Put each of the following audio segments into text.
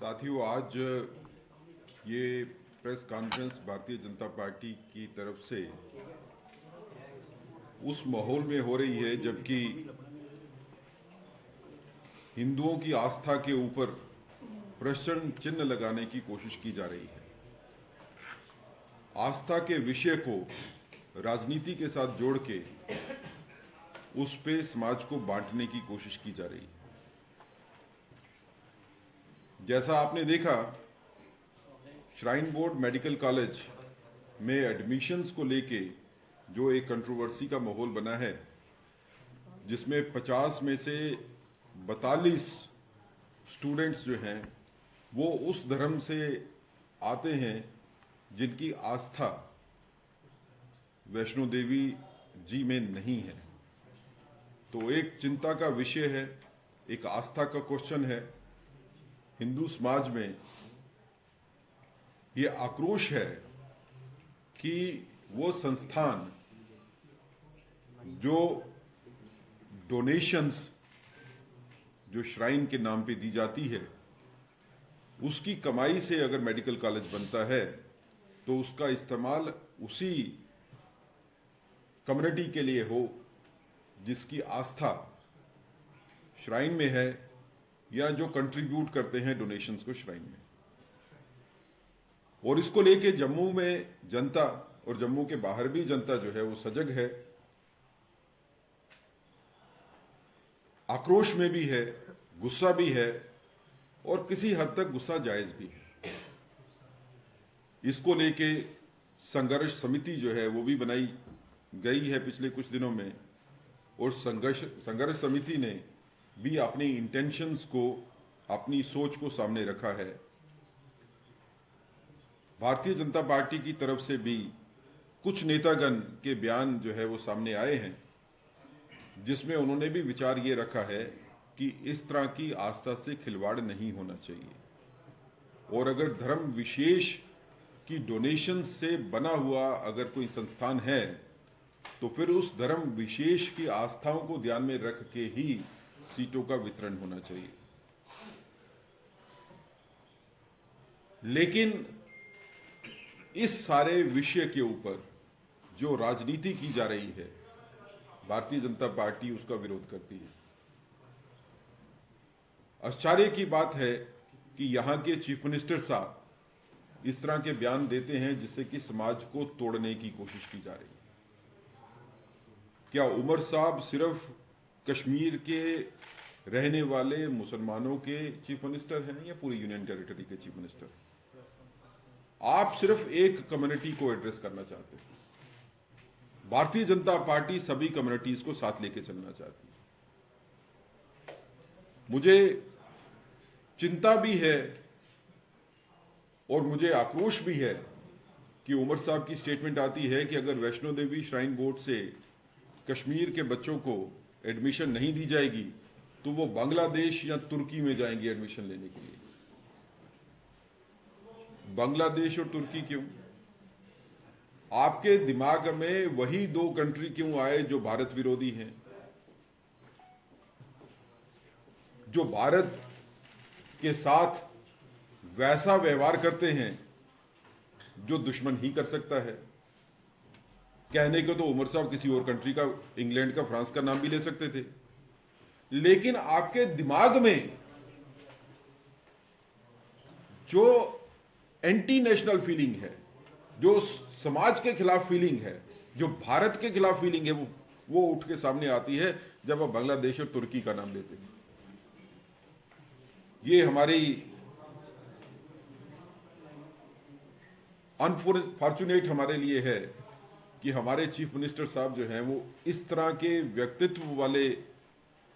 साथियों, आज ये press conference Bharatiya Janata party की तरफ से उस माहौल में हो रही है जबकि हिंदुओं की आस्था के ऊपर प्रश्न चिन्ह लगाने की कोशिश की जा रही है। आस्था के विषय को राजनीति के साथ जोड़ के उस पे समाज को बांटने की कोशिश की जा रही है। जैसा आपने देखा, श्राइन बोर्ड मेडिकल कॉलेज में एडमिशन्स को लेके जो एक कंट्रोवर्सी का माहौल बना है, जिसमें 50 में से 42 स्टूडेंट्स जो हैं वो उस धर्म से आते हैं जिनकी आस्था वैष्णो देवी जी में नहीं है। तो एक चिंता का विषय है, एक आस्था का क्वेश्चन है। हिंदू समाज में ये आक्रोश है कि वो संस्थान जो डोनेशंस जो श्राइन के नाम पे दी जाती है, उसकी कमाई से अगर मेडिकल कॉलेज बनता है तो उसका इस्तेमाल उसी कम्युनिटी के लिए हो जिसकी आस्था श्राइन में है या जो कंट्रीब्यूट करते हैं डोनेशंस को श्राइन में। और इसको लेके जम्मू में जनता और जम्मू के बाहर भी जनता जो है वो सजग है, आक्रोश में भी है, गुस्सा भी है और किसी हद तक गुस्सा जायज भी है। इसको लेके संघर्ष समिति जो है वो भी बनाई गई है पिछले कुछ दिनों में, और संघर्ष समिति ने भी अपनी इंटेंशंस को, अपनी सोच को सामने रखा है। भारतीय जनता पार्टी की तरफ से भी कुछ नेतागण के बयान जो है वो सामने आए हैं, जिसमें उन्होंने भी विचार ये रखा है कि इस तरह की आस्था से खिलवाड़ नहीं होना चाहिए, और अगर धर्म विशेष की डोनेशन से बना हुआ अगर कोई संस्थान है तो फिर उस धर्म विशेष की आस्थाओं को ध्यान में रख के ही सीटों का वितरण होना चाहिए। लेकिन इस सारे विषय के ऊपर जो राजनीति की जा रही है, भारतीय जनता पार्टी उसका विरोध करती है। आश्चर्य की बात है कि यहां के चीफ मिनिस्टर साहब इस तरह के बयान देते हैं जिससे कि समाज को तोड़ने की कोशिश की जा रही है। क्या उमर साहब सिर्फ कश्मीर के रहने वाले मुसलमानों के चीफ मिनिस्टर हैं या पूरी यूनियन टेरिटरी के चीफ मिनिस्टर? आप सिर्फ एक कम्युनिटी को एड्रेस करना चाहते हैं। भारतीय जनता पार्टी सभी कम्युनिटीज को साथ लेके चलना चाहती है। मुझे चिंता भी है और मुझे आक्रोश भी है कि उमर साहब की स्टेटमेंट आती है कि अगर वैष्णो देवी श्राइन बोर्ड से कश्मीर के बच्चों को एडमिशन नहीं दी जाएगी तो वो बांग्लादेश या तुर्की में जाएंगे एडमिशन लेने के लिए। बांग्लादेश और तुर्की क्यों? आपके दिमाग में वही दो कंट्री क्यों आए जो भारत विरोधी हैं, जो भारत के साथ वैसा व्यवहार करते हैं जो दुश्मन ही कर सकता है? कहने को तो उमर साहब किसी और कंट्री का, इंग्लैंड का, फ्रांस का नाम भी ले सकते थे, लेकिन आपके दिमाग में जो एंटी नेशनल फीलिंग है, जो समाज के खिलाफ फीलिंग है, जो भारत के खिलाफ फीलिंग है, वो उठ के सामने आती है जब आप बांग्लादेश और तुर्की का नाम लेते हैं। ये हमारी अनफॉर्चुनेट हमारे लिए है कि हमारे चीफ मिनिस्टर साहब जो हैं वो इस तरह के व्यक्तित्व वाले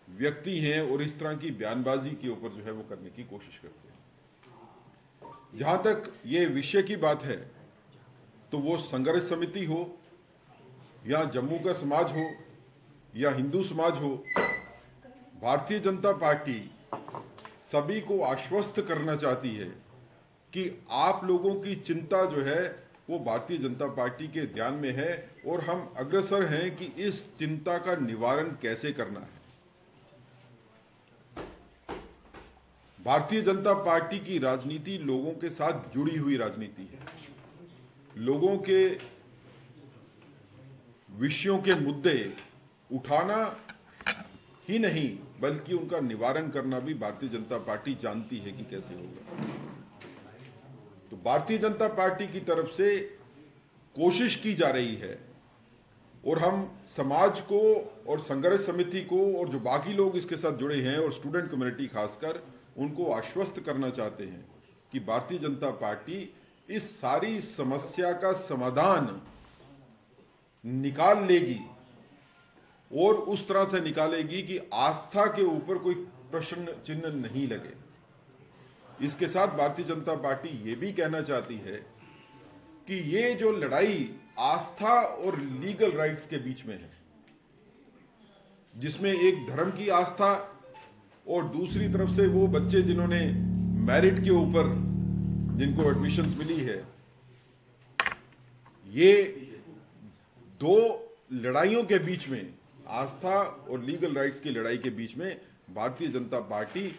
व्यक्ति हैं और इस तरह की बयानबाजी के ऊपर जो है वो करने की कोशिश करते हैं। जहां तक ये विषय की बात है तो वो संघर्ष समिति हो या जम्मू का समाज हो या हिंदू समाज हो, भारतीय जनता पार्टी सभी को आश्वस्त करना चाहती है कि आप लोगों की चिंता जो है वो भारतीय जनता पार्टी के ध्यान में है और हम अग्रसर हैं कि इस चिंता का निवारण कैसे करना है। भारतीय जनता पार्टी की राजनीति लोगों के साथ जुड़ी हुई राजनीति है। लोगों के विषयों के मुद्दे उठाना ही नहीं बल्कि उनका निवारण करना भी भारतीय जनता पार्टी जानती है कि कैसे होगा। तो भारतीय जनता पार्टी की तरफ से कोशिश की जा रही है और हम समाज को और संघर्ष समिति को और जो बाकी लोग इसके साथ जुड़े हैं और स्टूडेंट कम्युनिटी खासकर उनको आश्वस्त करना चाहते हैं कि भारतीय जनता पार्टी इस सारी समस्या का समाधान निकाल लेगी और उस तरह से निकालेगी कि आस्था के ऊपर कोई प्रश्न चिन्ह नहीं लगे। इसके साथ भारतीय जनता पार्टी ये भी कहना चाहती है कि ये जो लड़ाई आस्था और लीगल राइट्स के बीच में है, जिसमें एक धर्म की आस्था और दूसरी तरफ से वो बच्चे जिन्होंने मेरिट के ऊपर जिनको एडमिशंस मिली है, ये दो लड़ाइयों के बीच में, आस्था और लीगल राइट्स की लड़ाई के बीच में भारतीय जनता पार्टी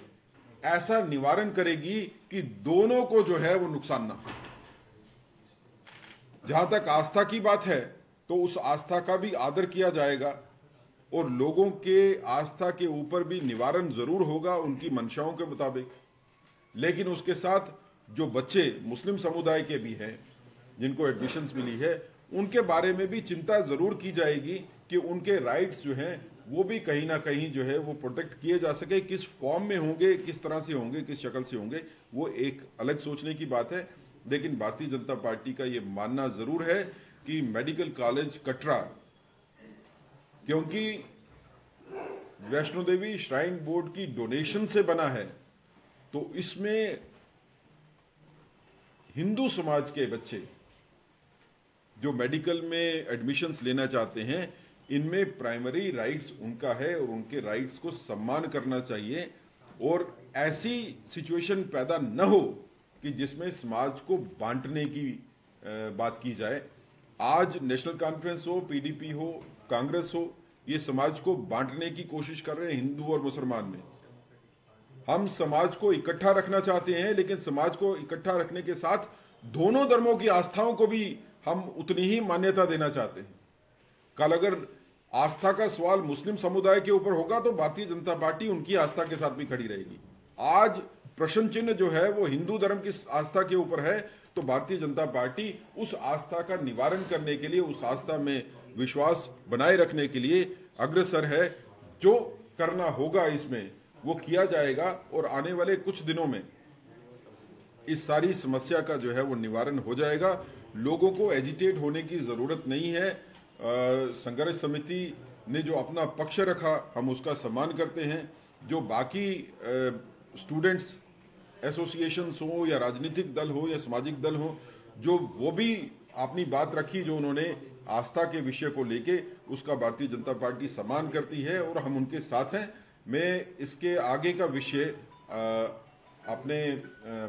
ऐसा निवारण करेगी कि दोनों को जो है वो नुकसान ना हो। जहां तक आस्था की बात है तो उस आस्था का भी आदर किया जाएगा और लोगों के आस्था के ऊपर भी निवारण जरूर होगा उनकी मंशाओं के मुताबिक। लेकिन उसके साथ जो बच्चे मुस्लिम समुदाय के भी हैं जिनको एडमिशंस मिली है, उनके बारे में भी चिंता जरूर की जाएगी कि उनके राइट्स जो हैं वो भी कहीं ना कहीं जो है वो प्रोटेक्ट किए जा सके। किस फॉर्म में होंगे, किस तरह से होंगे, किस शक्ल से होंगे, वो एक अलग सोचने की बात है। लेकिन भारतीय जनता पार्टी का ये मानना जरूर है कि मेडिकल कॉलेज कटरा, क्योंकि वैष्णो देवी श्राइन बोर्ड की डोनेशन से बना है, तो इसमें हिंदू समाज के बच्चे जो मेडिकल में एडमिशंस लेना चाहते हैं, इनमें प्राइमरी राइट्स उनका है और उनके राइट्स को सम्मान करना चाहिए और ऐसी सिचुएशन पैदा न हो कि जिसमें समाज को बांटने की बात की जाए। आज नेशनल कॉन्फ्रेंस हो, पीडीपी हो, कांग्रेस हो, ये समाज को बांटने की कोशिश कर रहे हैं हिंदू और मुसलमान में। हम समाज को इकट्ठा रखना चाहते हैं, लेकिन समाज को इकट्ठा रखने के साथ दोनों धर्मों की आस्थाओं को भी हम उतनी ही मान्यता देना चाहते हैं। कल अगर आस्था का सवाल मुस्लिम समुदाय के ऊपर होगा तो भारतीय जनता पार्टी उनकी आस्था के साथ भी खड़ी रहेगी। आज प्रश्न चिन्ह जो है वो हिंदू धर्म की आस्था के ऊपर है, तो भारतीय जनता पार्टी उस आस्था का निवारण करने के लिए, उस आस्था में विश्वास बनाए रखने के लिए अग्रसर है। जो करना होगा इसमें वो किया जाएगा और आने वाले कुछ दिनों में इस सारी समस्या का जो है वो निवारण हो जाएगा। लोगों को एजिटेट होने की जरूरत नहीं है। संघर्ष समिति ने जो अपना पक्ष रखा हम उसका सम्मान करते हैं। जो बाकी स्टूडेंट्स एसोसिएशंस हो या राजनीतिक दल हो या सामाजिक दल हो, जो वो भी अपनी बात रखी जो उन्होंने आस्था के विषय को लेके, उसका भारतीय जनता पार्टी सम्मान करती है और हम उनके साथ हैं। मैं इसके आगे का विषय अपने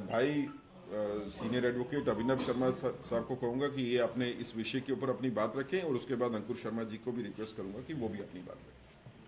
भाई सीनियर एडवोकेट अभिनव शर्मा साहब को कहूंगा कि ये अपने इस विषय के ऊपर अपनी बात रखें और उसके बाद अंकुर शर्मा जी को भी रिक्वेस्ट करूंगा कि वो भी अपनी बात रखें।